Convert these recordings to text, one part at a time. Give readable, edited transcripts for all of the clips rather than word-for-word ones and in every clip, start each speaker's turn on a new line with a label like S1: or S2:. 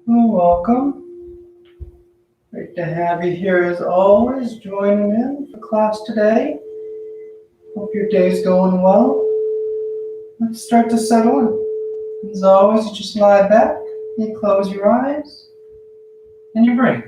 S1: Well, welcome. Great to have you here as always, joining in for class today. Hope your day's going well. Let's start to settle in. As always, you just lie back, you close your eyes, and you breathe.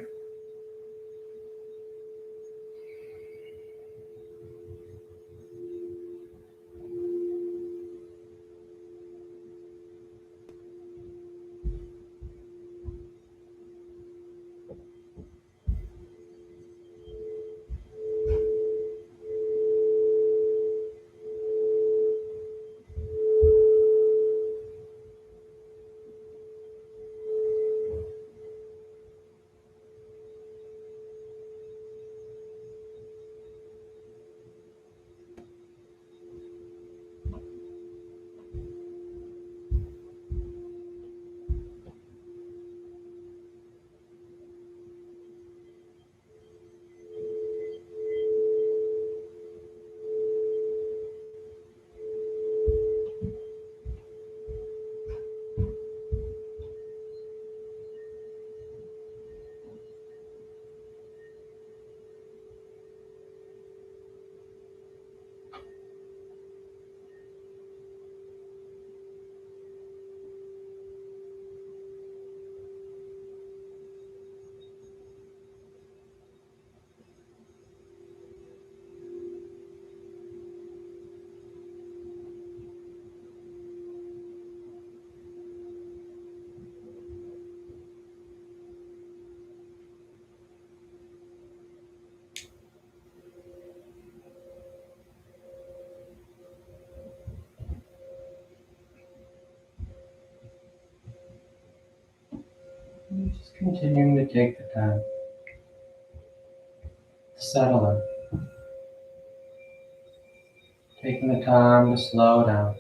S1: And just continuing to take the time to settle in. Taking the time to slow down.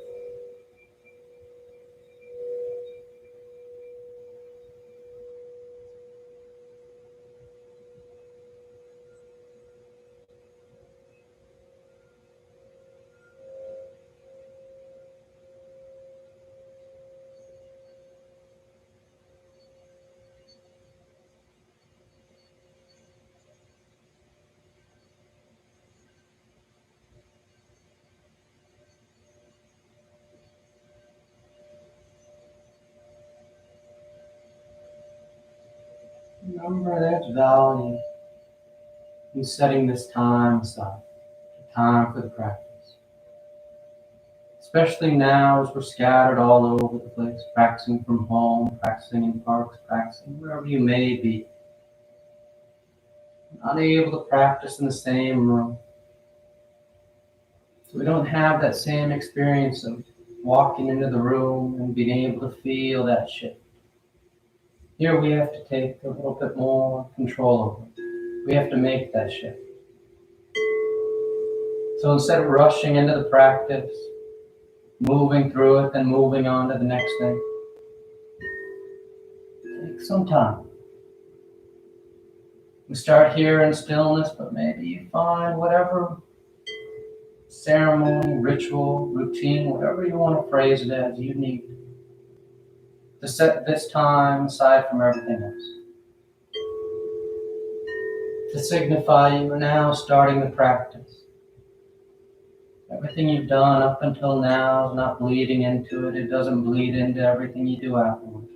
S1: Remember there's value in setting this time aside, time for the practice. Especially now as we're scattered all over the place, practicing from home, practicing in parks, practicing wherever you may be. Unable to practice in the same room. So we don't have that same experience of walking into the room and being able to feel that shift. Here we have to take a little bit more control over it. We have to make that shift. So instead of rushing into the practice, moving through it, then moving on to the next thing, take some time. We start here in stillness, but maybe you find whatever ceremony, ritual, routine, whatever you want to phrase it as, you need to set this time aside from everything else. To signify you are now starting the practice. Everything you've done up until now is not bleeding into it. It doesn't bleed into everything you do afterwards.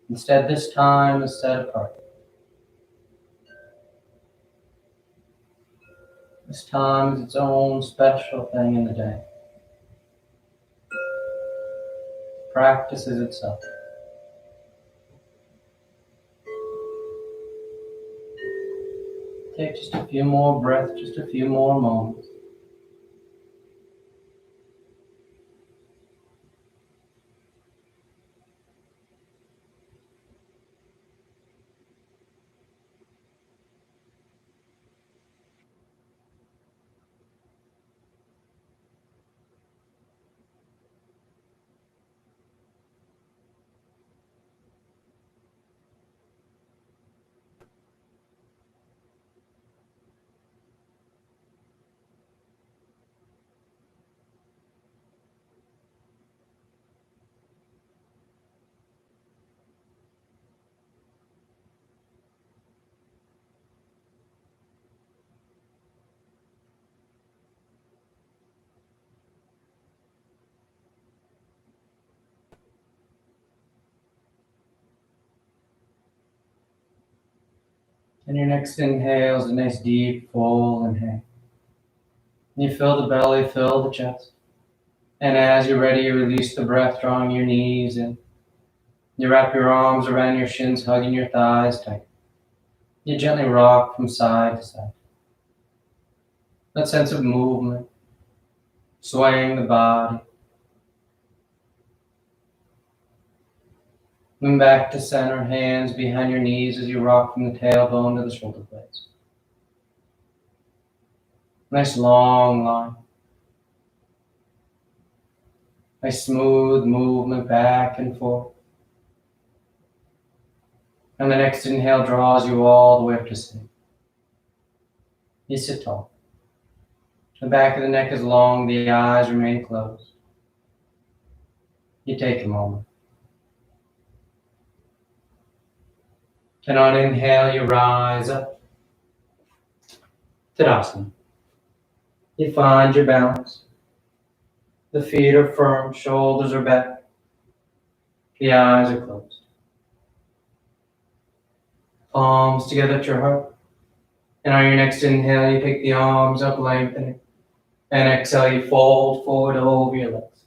S1: Instead, this time is set apart. This time is its own special thing in the day. Practice is itself. Take just a few more breaths, just a few more moments. And your next inhale is a nice deep, full inhale. You fill the belly, fill the chest. And as you're ready, you release the breath, drawing your knees in. You wrap your arms around your shins, hugging your thighs tight. You gently rock from side to side. That sense of movement, swaying the body. Move back to center, hands behind your knees as you rock from the tailbone to the shoulder blades. Nice long line. Nice smooth movement back and forth. And the next inhale draws you all the way up to sitting. You sit tall. The back of the neck is long, the eyes remain closed. You take a moment. And on inhale, you rise up. Tadasana. You find your balance. The feet are firm, shoulders are back. The eyes are closed. Palms together at your heart. And on your next inhale, you pick the arms up, lengthening. And exhale, you fold forward over your legs.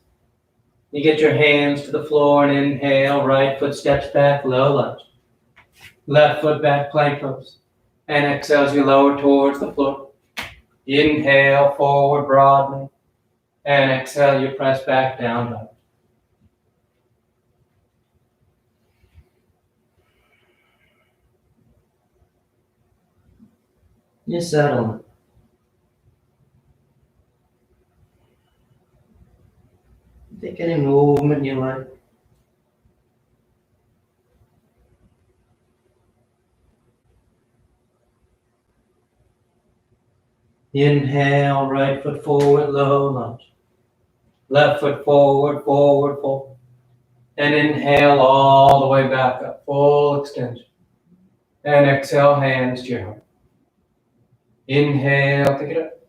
S1: You get your hands to the floor and inhale, right foot steps back, low lunge. Left foot back, plank pose. And exhale as you lower towards the floor. Inhale, forward, broadening. And exhale, you press back down, dog. You settle. Take any movement you like. Inhale, right foot forward, low lunge. Left foot forward, forward, fold. And inhale all the way back up, full extension. And exhale, hands to your heart. Inhale, pick it up.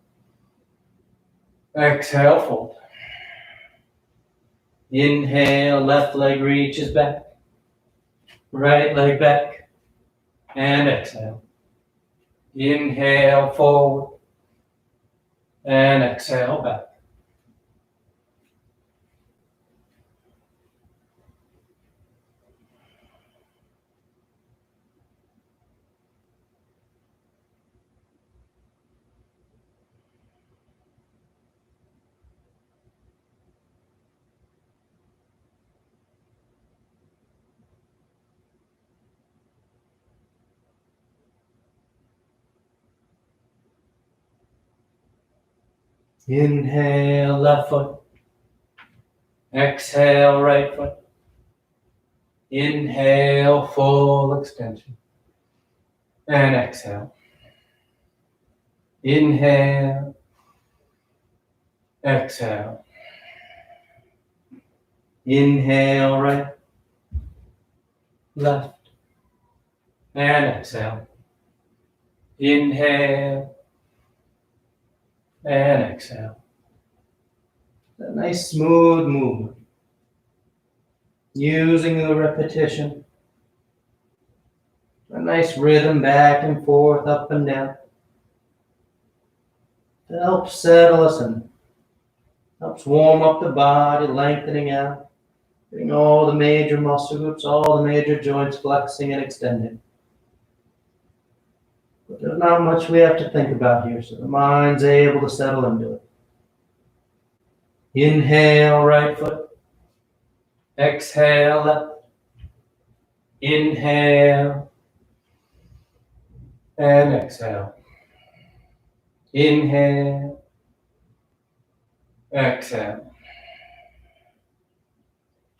S1: Exhale, fold. Inhale, left leg reaches back. Right leg back. And exhale. Inhale, forward. And exhale, back. Inhale, left foot. Exhale, right foot. Inhale, full extension. And exhale. Inhale. Exhale. Inhale, right. Left. And exhale. Inhale. And exhale. A nice smooth movement. Using the repetition. A nice rhythm back and forth, up and down. To help settle us in. Helps warm up the body, lengthening out. Getting all the major muscle groups, all the major joints flexing and extending. But there's not much we have to think about here, so the mind's able to settle into it. Inhale, right foot. Exhale, left. Inhale. And exhale. Inhale. Exhale.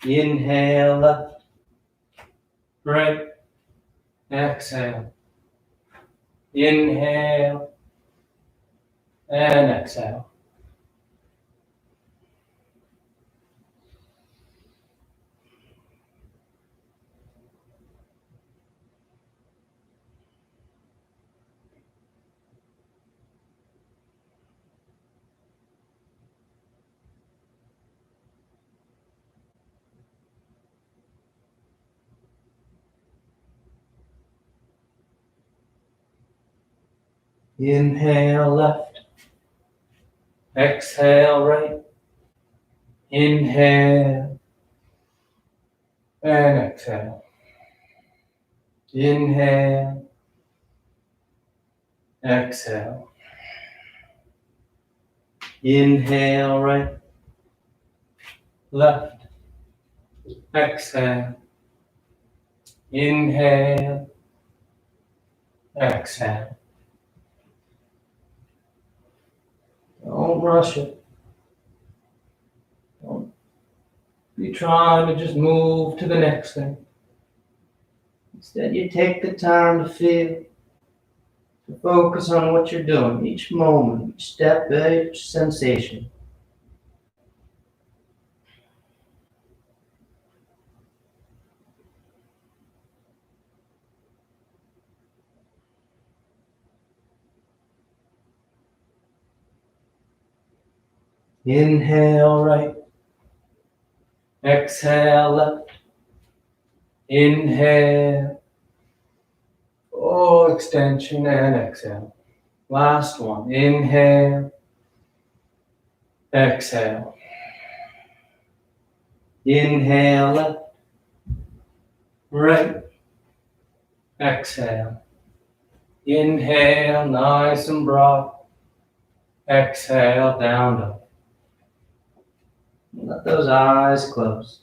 S1: Inhale, left. Right. Exhale. Inhale. And exhale. Inhale left. Exhale right. Inhale and exhale. Inhale. Exhale. Inhale right. Left. Exhale. Inhale. Exhale. Don't rush it. Don't be trying to just move to the next thing. Instead, you take the time to feel, to focus on what you're doing, each moment, each step, each sensation. Inhale right. Exhale left. Inhale. Oh, extension and exhale. Last one. Inhale. Exhale. Inhale left. Right. Exhale. Inhale, nice and broad. Exhale, down dog. Let those eyes close.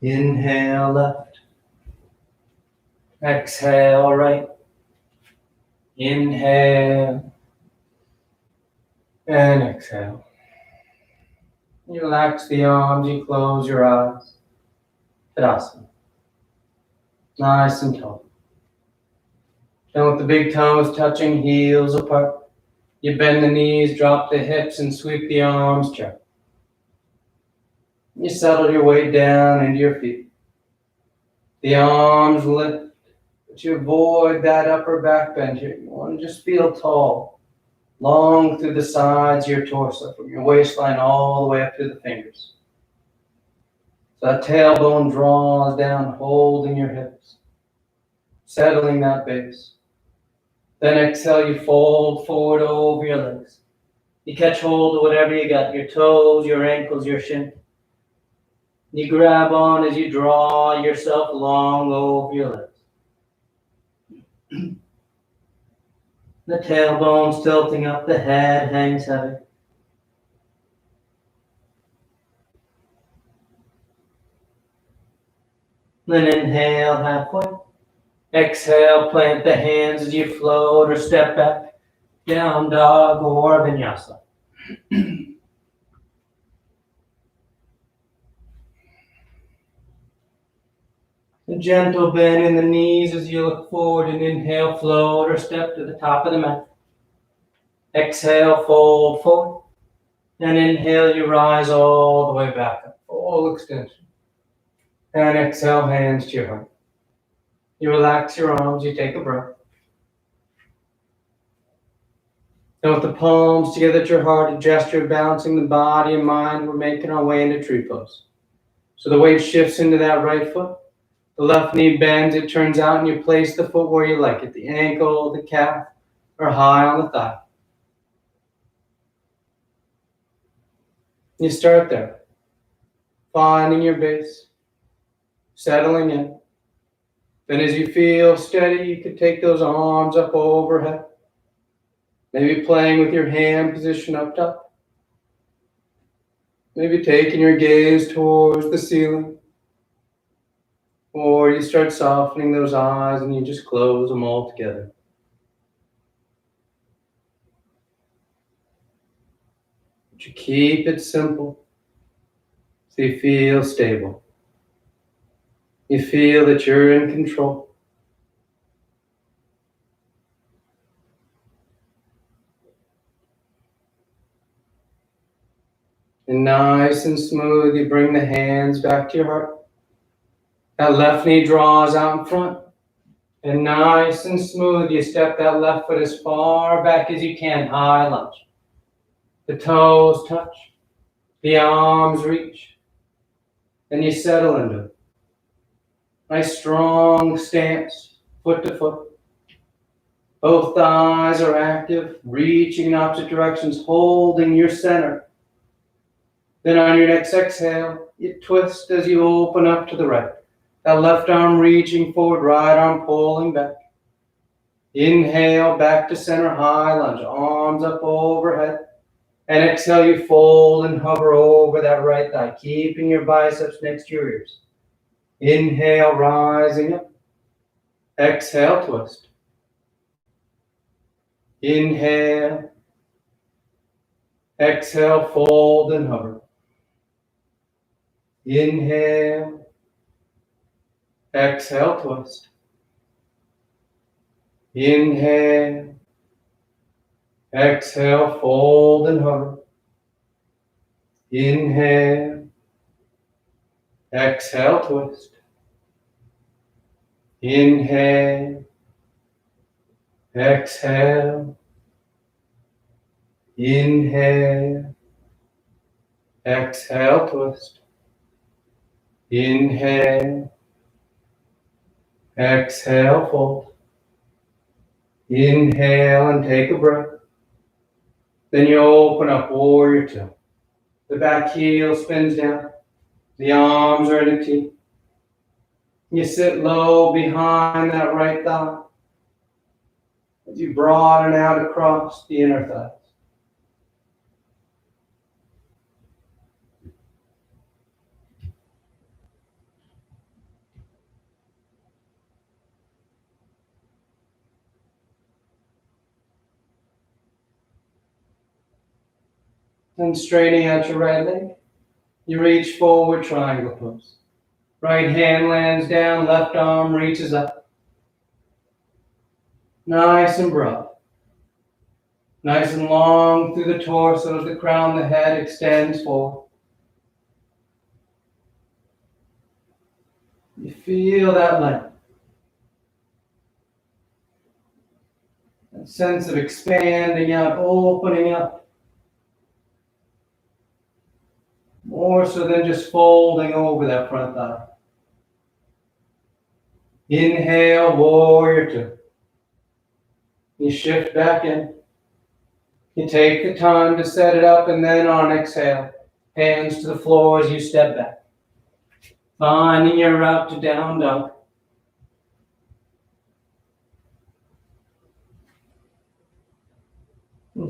S1: Inhale left. Exhale right. Inhale and exhale. You relax the arms, you close your eyes. Tadasana. Nice and tall. Then with the big toes touching, heels apart. You bend the knees, drop the hips, and sweep the arms check. You settle your weight down into your feet. The arms lift, but you avoid that upper back bend here. You want to just feel tall, long through the sides of your torso, from your waistline all the way up to the fingers. So that tailbone draws down, holding your hips, settling that base. Then exhale, you fold forward over your legs. You catch hold of whatever you got, your toes, your ankles, your shin. You grab on as you draw yourself long over your legs. The tailbone's tilting up, the head hangs heavy. Then inhale halfway. Exhale, plant the hands as you float or step back, down dog or vinyasa. A gentle bend in the knees as you look forward and inhale, float or step to the top of the mat. Exhale, fold forward. And inhale, you rise all the way back up, full extension. And exhale, hands to your heart. You relax your arms, you take a breath. And with the palms together at your heart, a gesture of balancing the body and mind, we're making our way into tree pose. So the weight shifts into that right foot. The left knee bends, it turns out, and you place the foot where you like it, the ankle, the calf, or high on the thigh. You start there, finding your base, settling in. Then as you feel steady, you can take those arms up overhead. Maybe playing with your hand position up top. Maybe taking your gaze towards the ceiling. Or you start softening those eyes and you just close them all together. But you keep it simple so you feel stable. You feel that you're in control. And nice and smooth, you bring the hands back to your heart.
S2: That left knee draws out in front. And nice and smooth, you step that left foot as far back as you can, high lunge. The toes touch, the arms reach, and you settle into it. Nice strong stance, foot to foot. Both thighs are active, reaching in opposite directions, holding your center. Then on your next exhale, you twist as you open up to the right. That left arm reaching forward, right arm pulling back. Inhale, back to center, high lunge, arms up overhead. And exhale, you fold and hover over that right thigh, keeping your biceps next to your ears. Inhale, rising up. Exhale, twist. Inhale. Exhale, fold and hover. Inhale. Exhale, twist. Inhale. Exhale, fold and hover. Inhale. Exhale, twist. Inhale. Exhale. Inhale. Exhale, twist. Inhale. Exhale, fold. Inhale and take a breath. Then you open up, warrior two. The back heel spins down. The arms are in a T. You sit low behind that right thigh as you broaden out across the inner thighs. Then straightening out your right leg, you reach forward, triangle pose. Right hand lands down, left arm reaches up. Nice and broad. Nice and long through the torso as the crown of the head extends forward. You feel that length. That sense of expanding out, opening up. More so than just folding over that front thigh. Inhale, warrior two. You shift back in. You take the time to set it up, and then on exhale, hands to the floor as you step back. Finding your route to down dog.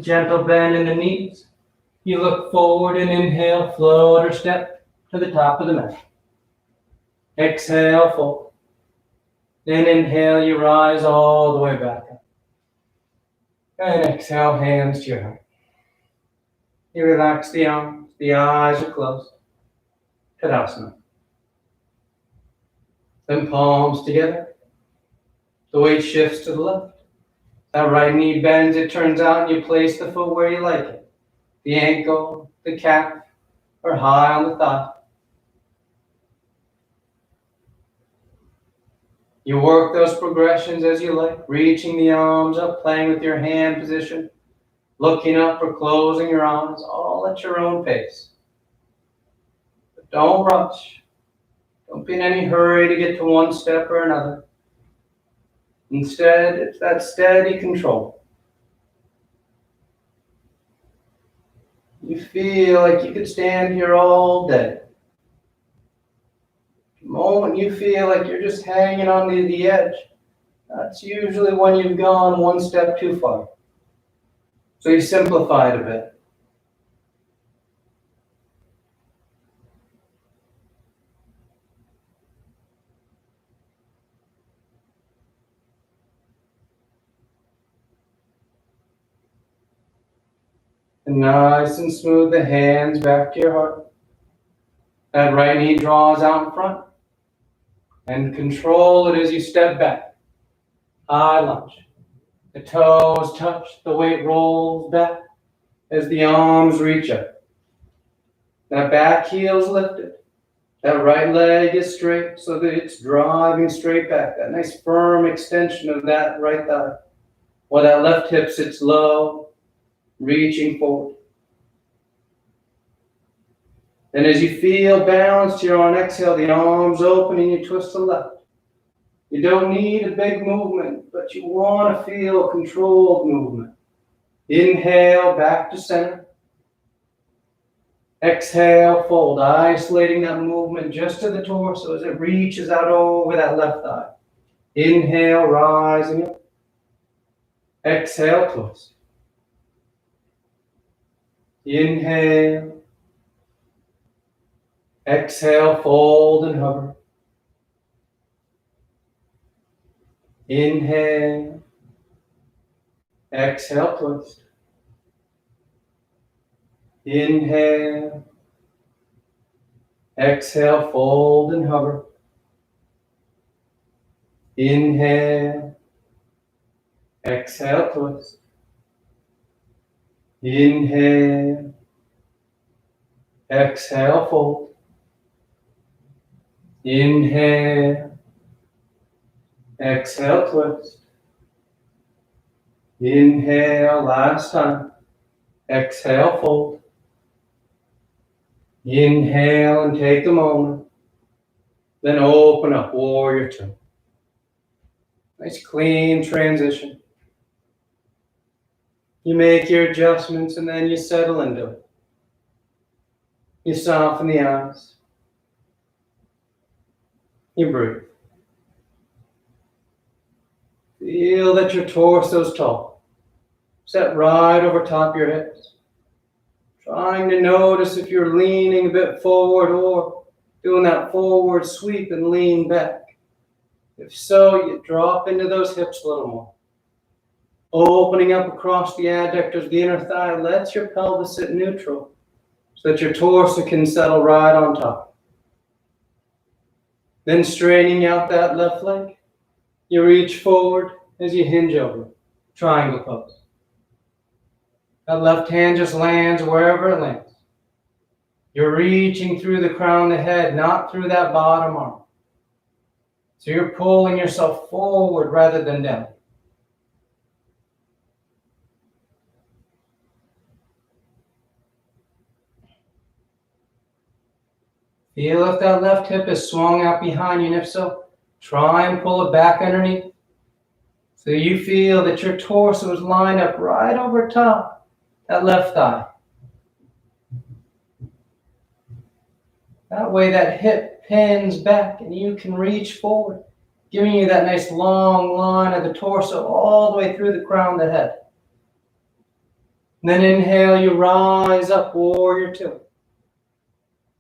S2: Gentle bend in the knees. You look forward and inhale, float or step to the top of the mat. Exhale, fold. Then inhale, you rise all the way back up. And exhale, hands to your heart. You relax the arms, the eyes are closed. Tadasana. Then palms together. The weight shifts to the left. That right knee bends, it turns out, and you place the foot where you like it. The ankle, the calf, or high on the thigh. You work those progressions as you like, reaching the arms up, playing with your hand position, looking up or closing your eyes, all at your own pace. But don't rush. Don't be in any hurry to get to one step or another. Instead, it's that steady control. You feel like you could stand here all day. The moment you feel like you're just hanging on the edge, that's usually when you've gone one step too far. So you simplify it a bit. And nice and smooth, the hands back to your heart. That right knee draws out in front. And control it as you step back. High lunge. The toes touch, the weight rolls back as the arms reach up. That back heel's lifted. That right leg is straight so that it's driving straight back. That nice firm extension of that right thigh. While that left hip sits low, reaching forward. And as you feel balanced here on exhale, the arms open and you twist to the left. You don't need a big movement, but you want to feel a controlled movement. Inhale, back to center. Exhale, fold, isolating that movement just to the torso as it reaches out over that left thigh. Inhale, rising up. Exhale, twist. Inhale. Exhale, fold and hover. Inhale. Exhale, twist. Inhale. Exhale, fold and hover. Inhale. Exhale, twist. Inhale. Exhale, fold. Inhale. Exhale, twist. Inhale, last time. Exhale, fold. Inhale and take a moment. Then open up, warrior two. Nice clean transition. You make your adjustments and then you settle into it. You soften the eyes. You breathe. Feel that your torso's tall. Set right over top your hips. Trying to notice if you're leaning a bit forward or doing that forward sweep and lean back. If so, you drop into those hips a little more. Opening up across the adductors of the inner thigh, let your pelvis sit neutral so that your torso can settle right on top. Then straightening out that left leg, you reach forward as you hinge over, triangle pose. That left hand just lands wherever it lands. You're reaching through the crown of the head, not through that bottom arm. So you're pulling yourself forward rather than down. Feel if that left hip is swung out behind you, and if so, try and pull it back underneath. So you feel that your torso is lined up right over top that left thigh. That way that hip pins back and you can reach forward, giving you that nice long line of the torso all the way through the crown of the head. And then inhale, you rise up, warrior two.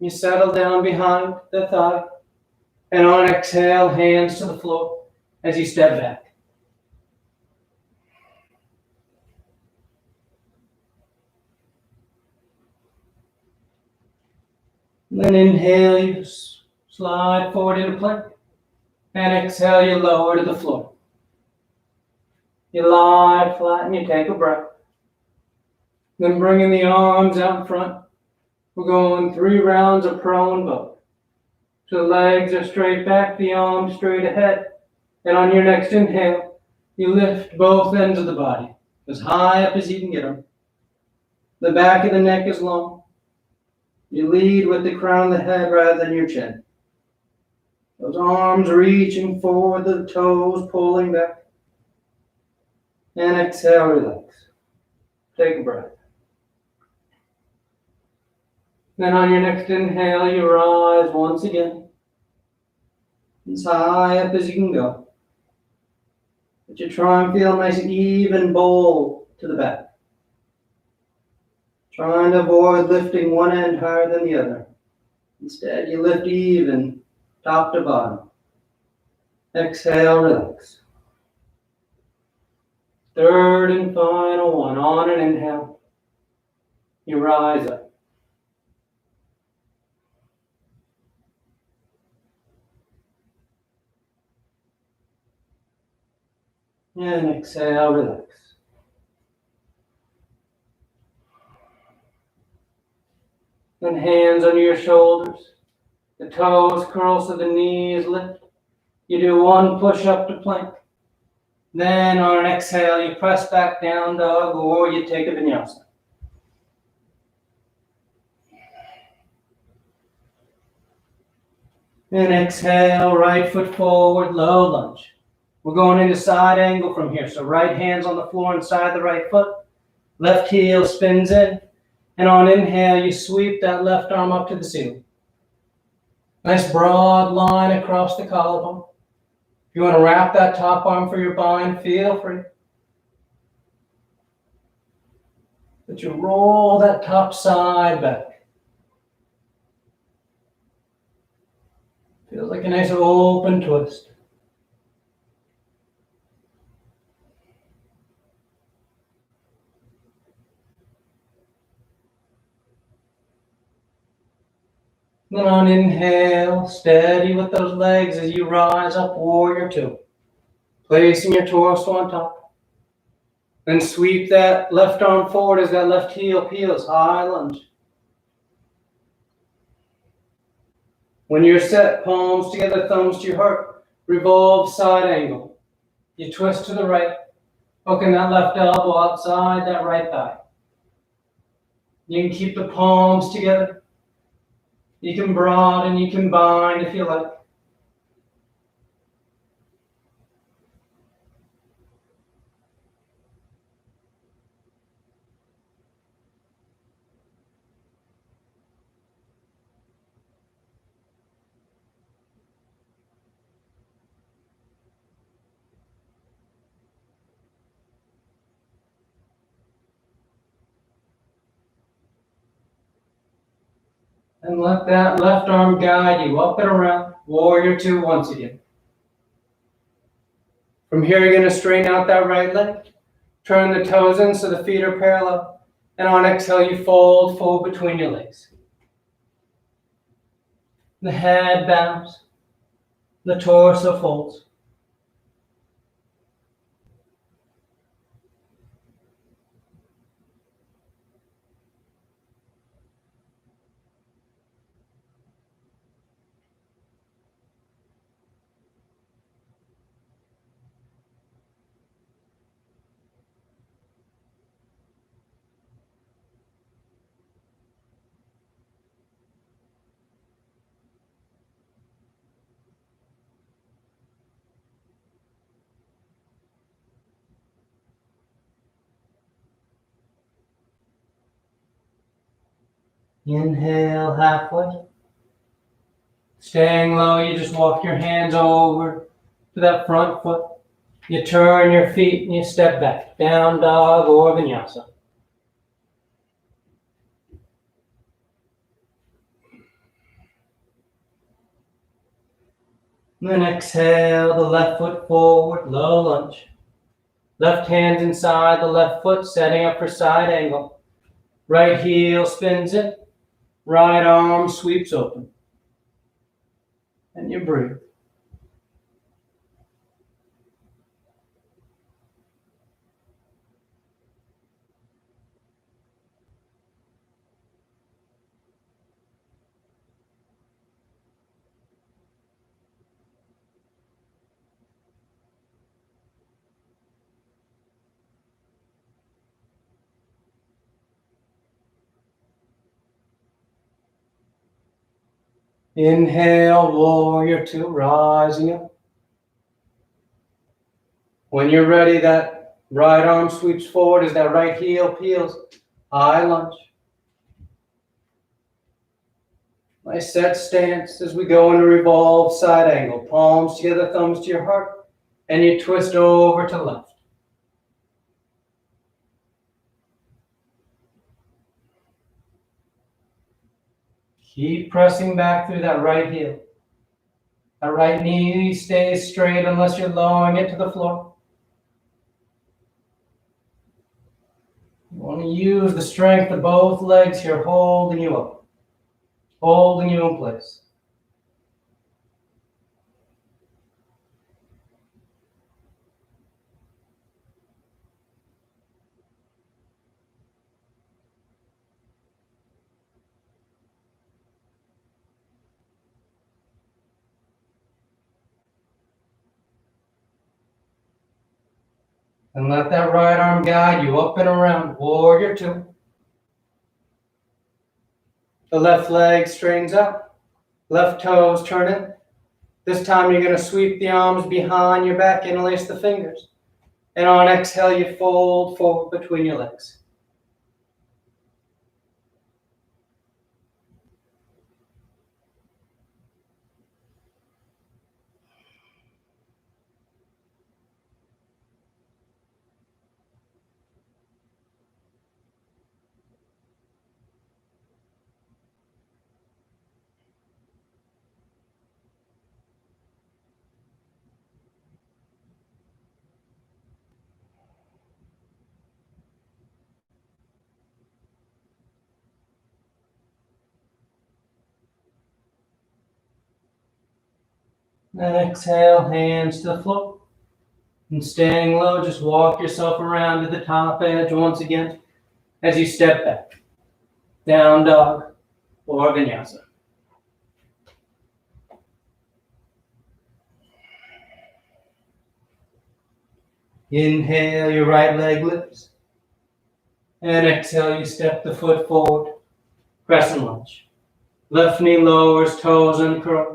S2: You settle down behind the thigh. And on exhale, hands to the floor as you step back. Then inhale, you slide forward into plank. And exhale, you lower to the floor. You lie flat and you take a breath. Then bringing the arms out in front. We're going 3 rounds of prone bow. So the legs are straight back, the arms straight ahead. And on your next inhale, you lift both ends of the body as high up as you can get them. The back of the neck is long. You lead with the crown of the head rather than your chin. Those arms reaching forward, the toes pulling back. And exhale, relax. Take a breath. Then on your next inhale, you rise once again. As high up as you can go. But you try and feel a nice even bowl to the back. Trying to avoid lifting one end higher than the other. Instead, you lift even, top to bottom. Exhale, relax. Third and final one. On an inhale, you rise up. And exhale, relax. Then hands under your shoulders. The toes curl so the knees lift. You do one push up to plank. Then on an exhale, you press back down dog or you take a vinyasa. And exhale, right foot forward, low lunge. We're going into side angle from here. So right hand's on the floor inside the right foot. Left heel spins in. And on inhale, you sweep that left arm up to the ceiling. Nice broad line across the collarbone. If you want to wrap that top arm for your bind, feel free. But you roll that top side back. Feels like a nice open twist. Then on inhale, steady with those legs as you rise up, warrior two. Placing your torso on top. Then sweep that left arm forward as that left heel peels, high lunge. When you're set, palms together, thumbs to your heart, revolve side angle. You twist to the right, hooking that left elbow outside that right thigh. You can keep the palms together. You can broaden, you can bind if you like. And let that left arm guide you up and around. Warrior two once again. From here, you're going to straighten out that right leg. Turn the toes in so the feet are parallel. And on exhale, you fold between your legs. The head bows. The torso folds. Inhale halfway. Staying low, you just walk your hands over to that front foot. You turn your feet and you step back. Down dog or vinyasa. And then exhale, the left foot forward, low lunge. Left hand's inside the left foot, setting up for side angle. Right heel spins in. Right arm sweeps open. And you breathe. Inhale, warrior two, rising up. When you're ready, that right arm sweeps forward as that right heel peels. High lunge. Nice set stance as we go into revolve side angle. Palms together, thumbs to your heart. And you twist over to left. Keep pressing back through that right heel. That right knee stays straight unless you're lowering it to the floor. You want to use the strength of both legs here, holding you up, holding you in place. And let that right arm guide you up and around, warrior two. The left leg straightens out, left toes turn in. This time you're going to sweep the arms behind your back, interlace the fingers. And on exhale, you fold forward between your legs. And exhale, hands to the floor. And staying low, just walk yourself around to the top edge once again as you step back. Down dog or vinyasa. Inhale, your right leg lifts. And exhale, you step the foot forward. Crescent lunge. Left knee lowers, toes uncurl.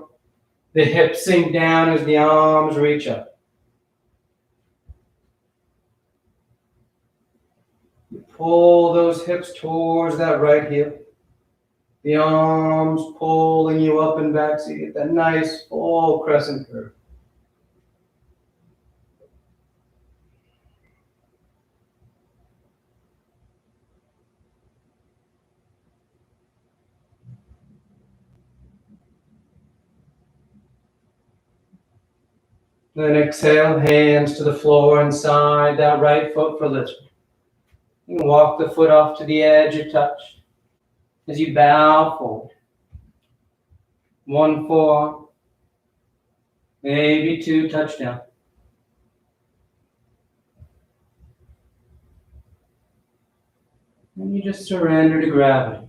S2: The hips sink down as the arms reach up. You pull those hips towards that right heel. The arms pulling you up and back so you get that nice full crescent curve. Then exhale, hands to the floor inside that right foot for lift. You can walk the foot off to the edge or touch as you bow forward. 1 forearm, maybe 2 touchdown. And you just surrender to gravity.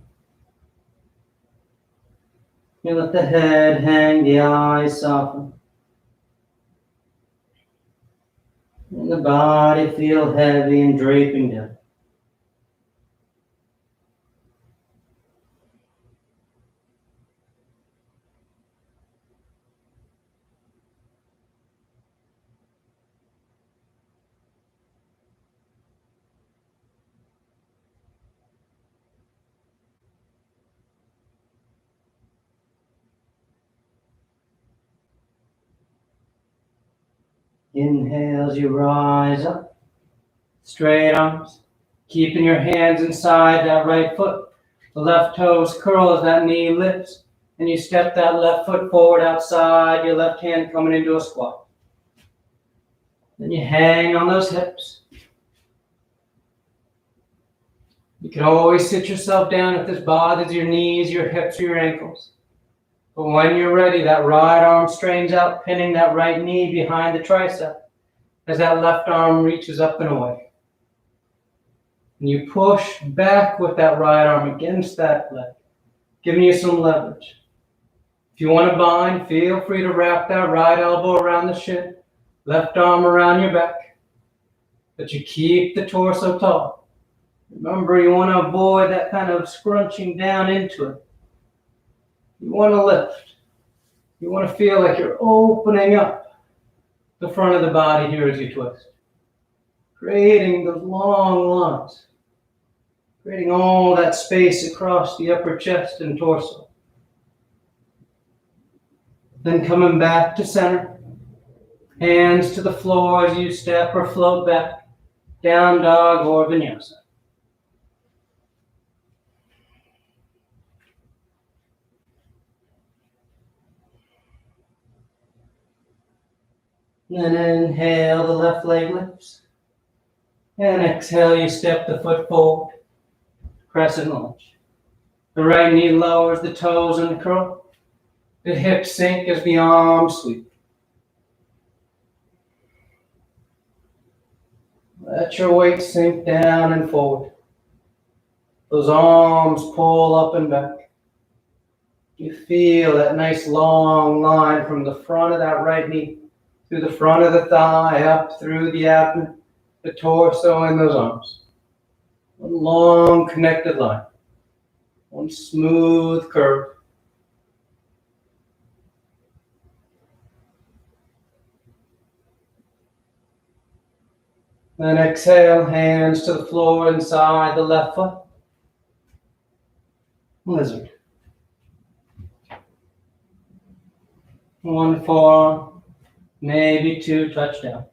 S2: You let the head hang, the eyes soften. And the body feel heavy and draping down. Inhale as you rise up. Straight arms. Keeping your hands inside that right foot. The left toes curl as that knee lifts. And you step that left foot forward outside, your left hand coming into a squat. Then you hang on those hips. You can always sit yourself down if this bothers your knees, your hips, or your ankles. But when you're ready, that right arm straightens out, pinning that right knee behind the tricep as that left arm reaches up and away. And you push back with that right arm against that leg, giving you some leverage. If you want to bind, feel free to wrap that right elbow around the shin, left arm around your back. But you keep the torso tall. Remember, you want to avoid that kind of scrunching down into it. You want to lift. You want to feel like you're opening up the front of the body here as you twist. Creating those long lines. Creating all that space across the upper chest and torso. Then coming back to center. Hands to the floor as you step or float back. Down dog or vinyasa. Then inhale, the left leg lifts. And exhale, you step the foot forward. Crescent lunge. The right knee lowers, the toes uncurl. The hips sink as the arms sweep. Let your weight sink down and forward. Those arms pull up and back. You feel that nice long line from the front of that right knee, through the front of the thigh, up through the abdomen, the torso and those arms. One long connected line. One smooth curve. Then exhale, hands to the floor inside the left foot. Lizard. One forearm, maybe two touch down.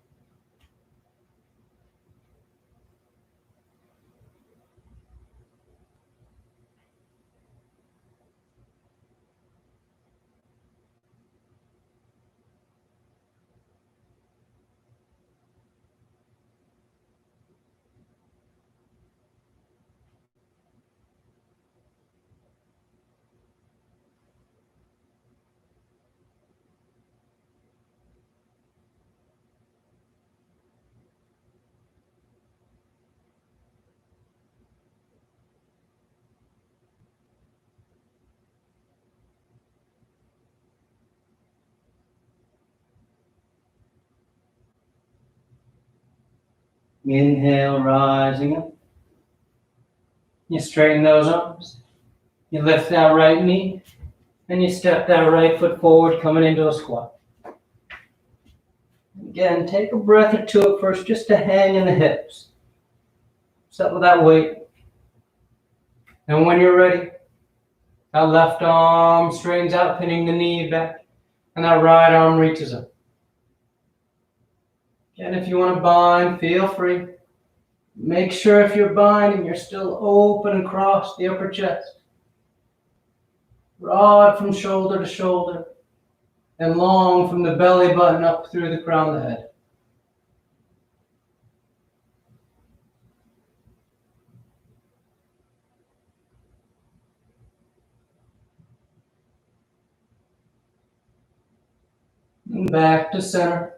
S2: Inhale, rising up. You straighten those arms. You lift that right knee. And you step that right foot forward, coming into a squat. Again, take a breath or two at first, just to hang in the hips. Settle that weight. And when you're ready, that left arm straightens out, pinning the knee back. And that right arm reaches up. Again, if you want to bind, feel free. Make sure if you're binding, you're still open across the upper chest. Broad from shoulder to shoulder. And long from the belly button up through the crown of the head. And back to center.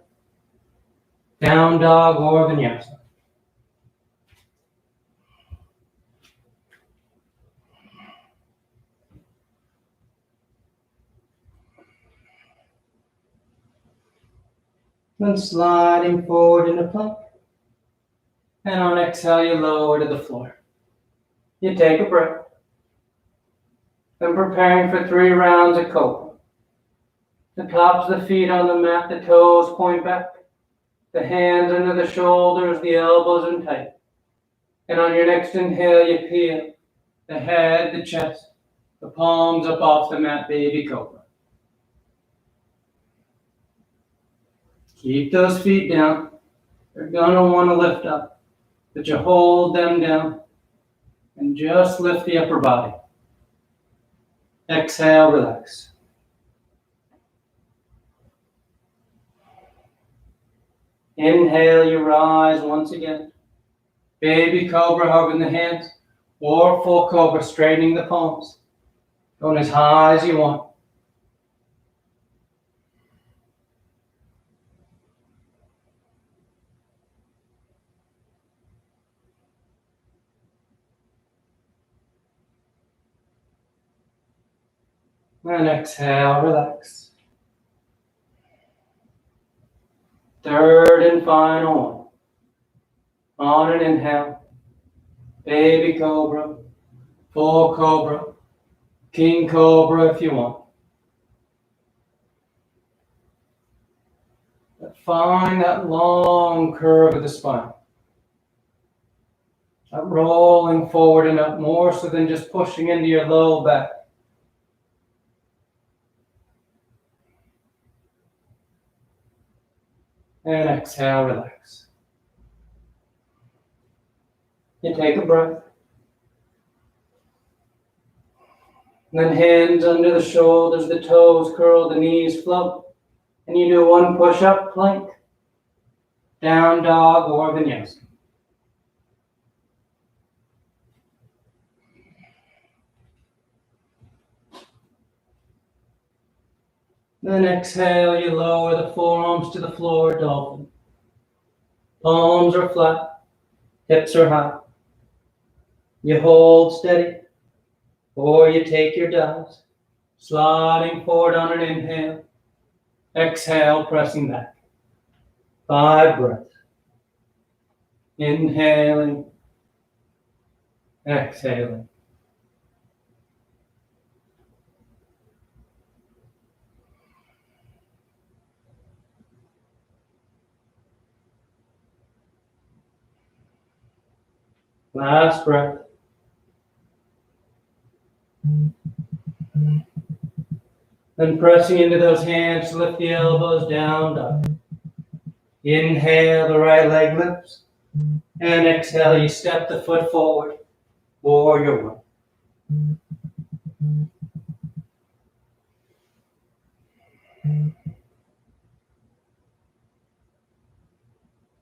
S2: Down dog or vinyasa. Then sliding forward into plank. And on exhale, you lower to the floor. You take a breath. Then preparing for 3 rounds of cobra. The tops of the feet on the mat, the toes point back. The hands under the shoulders, the elbows in tight. And on your next inhale, you peel the head, the chest, the palms up off the mat, baby cobra. Keep those feet down. You're gonna want to lift up, but you hold them down and just lift the upper body. Exhale, relax. Inhale, you rise once again. Baby cobra, hugging the hands, or full cobra, straightening the palms. Going as high as you want. And exhale, relax. Third and final one. On an inhale, baby cobra, full cobra, king cobra if you want. But find that long curve of the spine. That rolling forward and up, more so than just pushing into your low back. And exhale, relax. You take a breath. And then hands under the shoulders, the toes curl, the knees float. And you do 1 push-up plank, down dog or vinyasa. Then exhale, you lower the forearms to the floor, dolphin. Palms are flat, hips are high. You hold steady, or you take your dives, sliding forward on an inhale. Exhale, pressing back. 5 breaths. Inhaling, exhaling. Last breath. Then pressing into those hands to lift the elbows down, dog. Inhale, the right leg lifts. And exhale, you step the foot forward. Warrior one.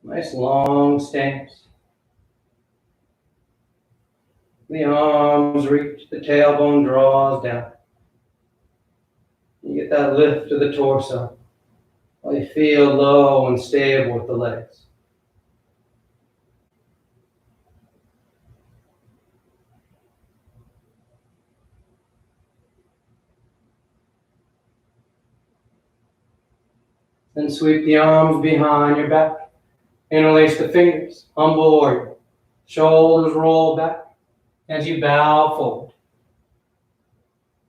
S2: Nice long stance. The arms reach, the tailbone draws down. You get that lift to the torso while you feel low and stable with the legs. Then sweep the arms behind your back. Interlace the fingers, humble warrior. Shoulders roll back as you bow forward.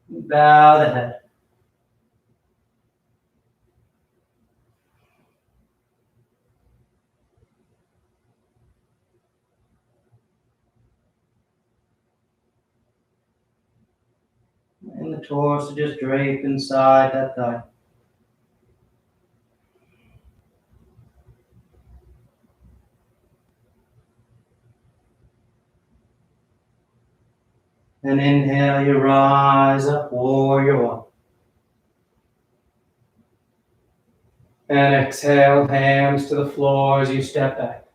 S2: Bow the head. And the torso just drape inside that thigh. And inhale, you rise up, warrior one. And exhale, hands to the floor as you step back.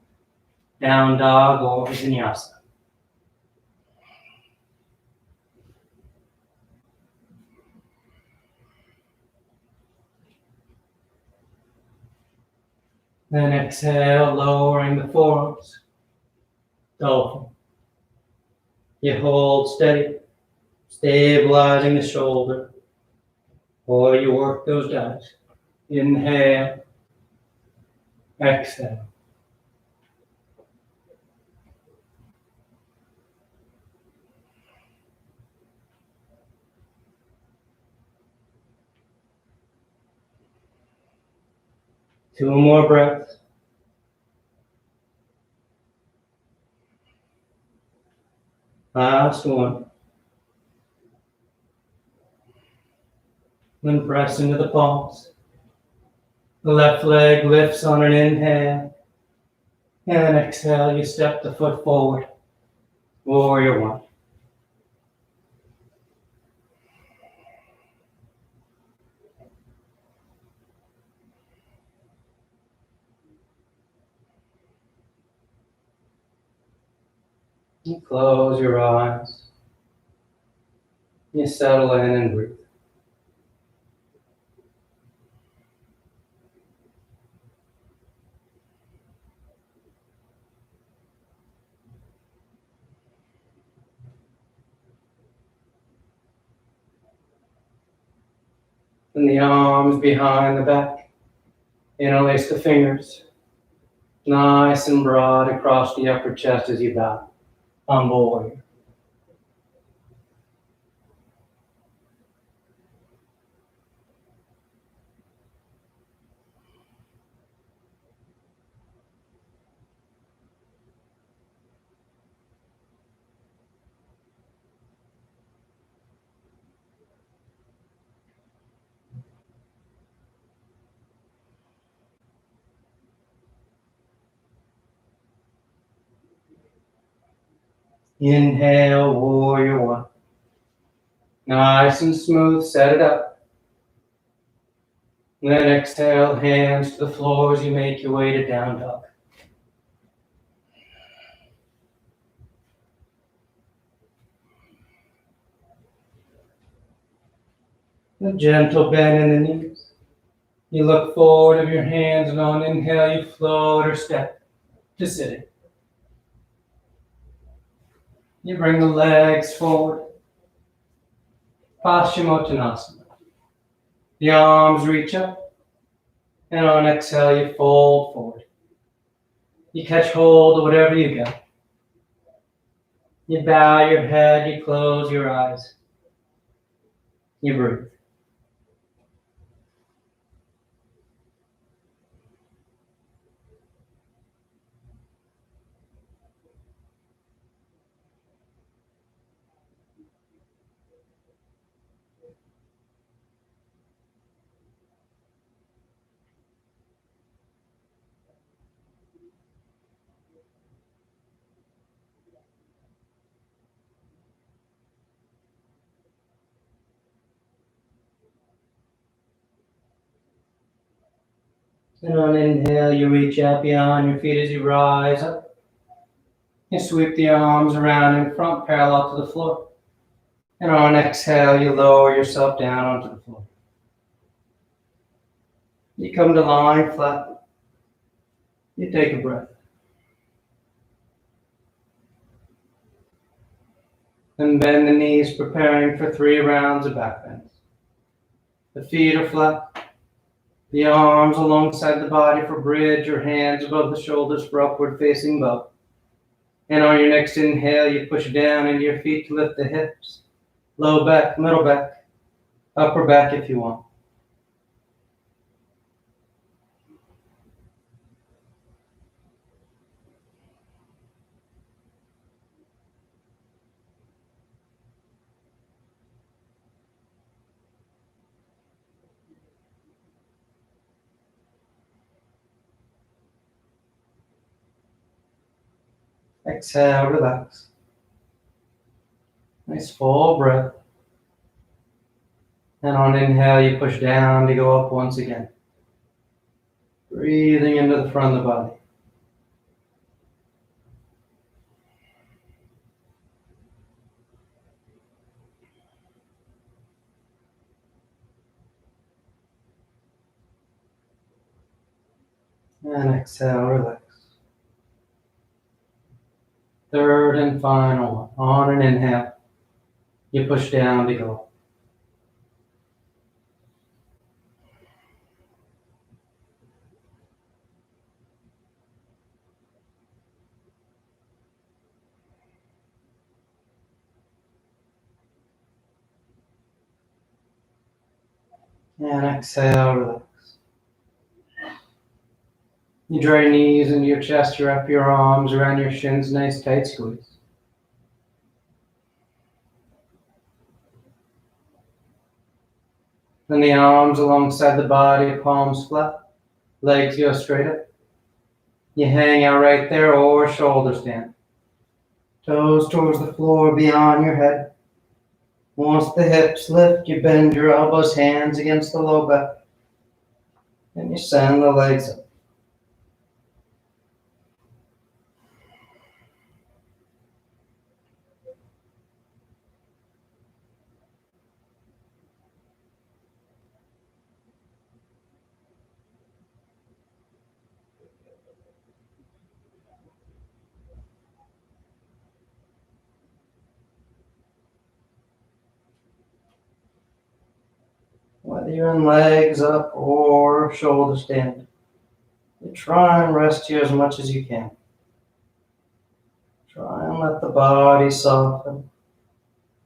S2: Down dog or vinyasa. Then exhale, lowering the forearms. Dolphin. You hold steady, stabilizing the shoulder, or you work those dives. Inhale, exhale. Two more breaths. Last one. Then press into the palms. The left leg lifts on an inhale. And exhale, you step the foot forward. Warrior one. You close your eyes. You settle in and breathe. And the arms behind the back. Interlace the fingers. Nice and broad across the upper chest as you bow. Humble warrior. Inhale, warrior one. Nice and smooth, set it up. And then exhale, hands to the floor as you make your way to down dog. A gentle bend in the knees. You look forward of your hands, and on inhale, you float or step to sitting. You bring the legs forward. Paschimottanasana. The arms reach up, and on exhale, you fold forward. You catch hold of whatever you get. You bow your head, you close your eyes. You breathe. And on inhale, you reach out beyond your feet as you rise up. You sweep the arms around in front, parallel to the floor. And on exhale, you lower yourself down onto the floor. You come to lying flat. You take a breath. And bend the knees, preparing for 3 rounds of back bends. The feet are flat. The arms alongside the body for bridge, or hands above the shoulders for upward facing bow. And on your next inhale, you push down into your feet to lift the hips. Low back, middle back, upper back if you want. Exhale, relax. Nice full breath. And on inhale, you push down to go up once again. Breathing into the front of the body. And exhale, relax. Third and final one. On an inhale, you push down to go up. And exhale, relax. You draw your knees into your chest, you wrap your arms around your shins, nice tight squeeze. Then the arms alongside the body, palms flat, legs go straight up. You hang out right there or shoulder stand. Toes towards the floor beyond your head. Once the hips lift, you bend your elbows, hands against the low back. And you send the legs up. Whether you're in legs up or shoulder stand, you try and rest here as much as you can. Try and let the body soften,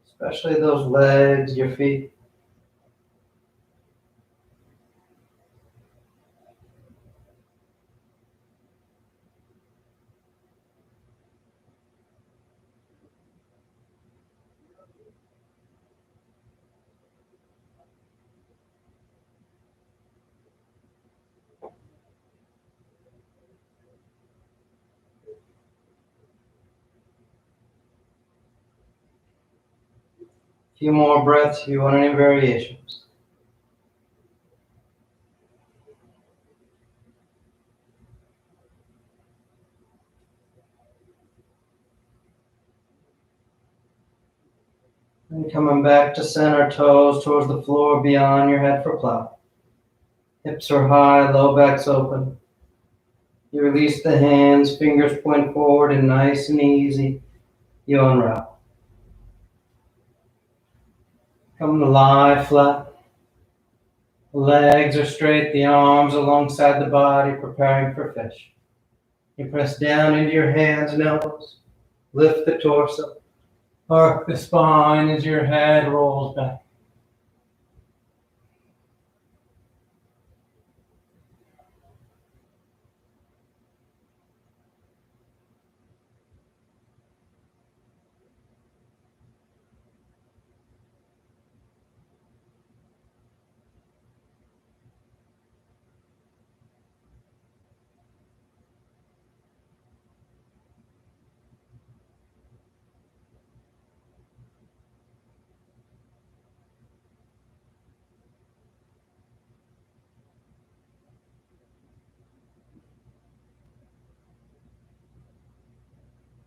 S2: especially those legs, your feet. A few more breaths if you want any variations. And coming back to center, toes towards the floor beyond your head for plow. Hips are high, low back's open. You release the hands, fingers point forward, and nice and easy, you unwrap. Come to lie flat. The legs are straight, the arms alongside the body, preparing for fish. You press down into your hands and elbows. Lift the torso. Arc the spine as your head rolls back.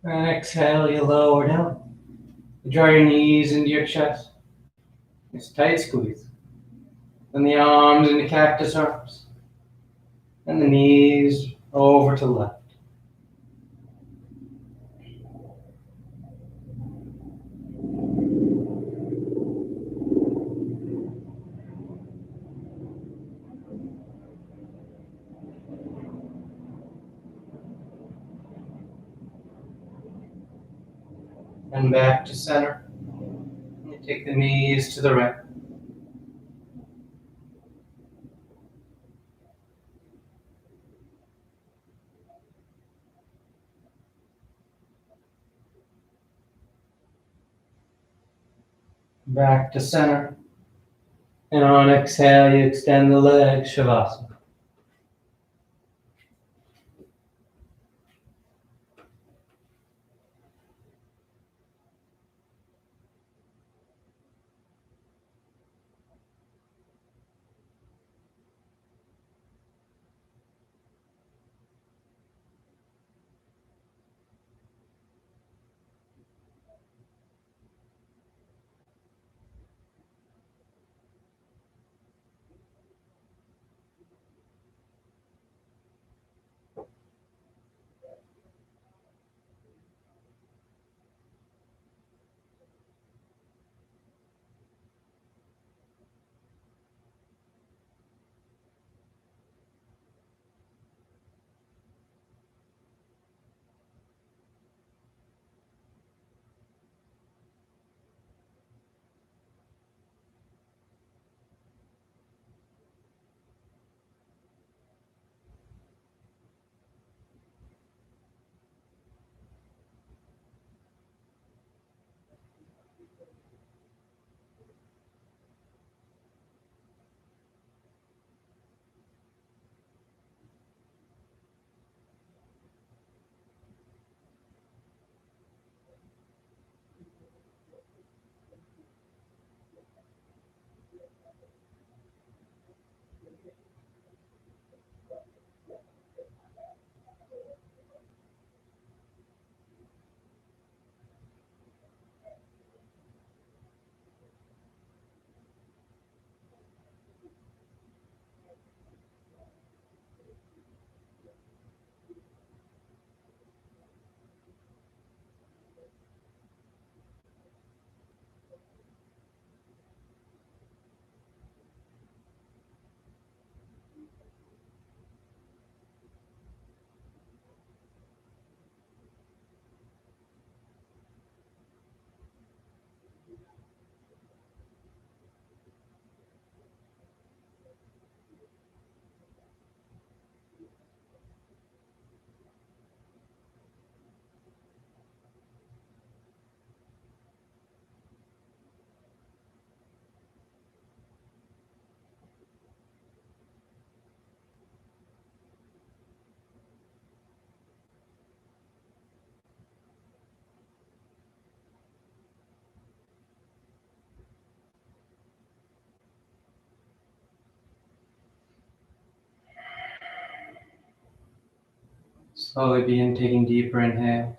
S2: And exhale, you lower down. You draw your knees into your chest. It's a tight squeeze. Then the arms into cactus arms. And the knees over to left. And back to center. You take the knees to the right. Back to center. And on exhale, you extend the legs, Shavasana. Slowly begin taking deeper inhales,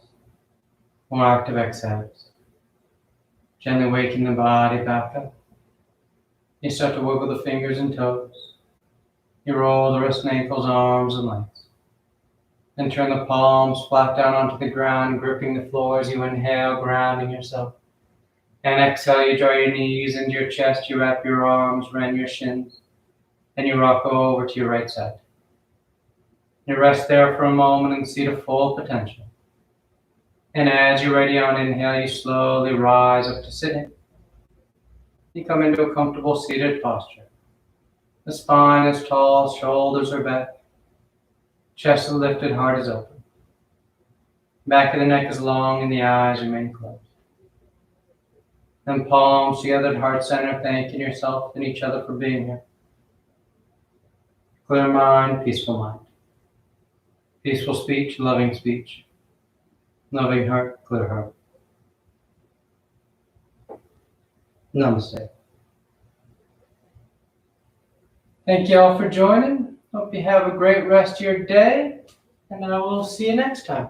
S2: more active exhales. Gently waking the body back up. You start to wiggle the fingers and toes. You roll the wrists and ankles, arms and legs. Then turn the palms flat down onto the ground, gripping the floor as you inhale, grounding yourself. And exhale, you draw your knees into your chest, you wrap your arms around your shins, and you rock over to your right side. You rest there for a moment and see the full potential. And as you're ready on inhale, you slowly rise up to sitting. You come into a comfortable seated posture. The spine is tall, shoulders are back, chest is lifted, heart is open. Back of the neck is long and the eyes remain closed. Then palms together at heart center, thanking yourself and each other for being here. Clear mind, peaceful mind. Peaceful speech, loving speech. Loving heart, clear heart. Namaste. Thank you all for joining. Hope you have a great rest of your day, and I will see you next time.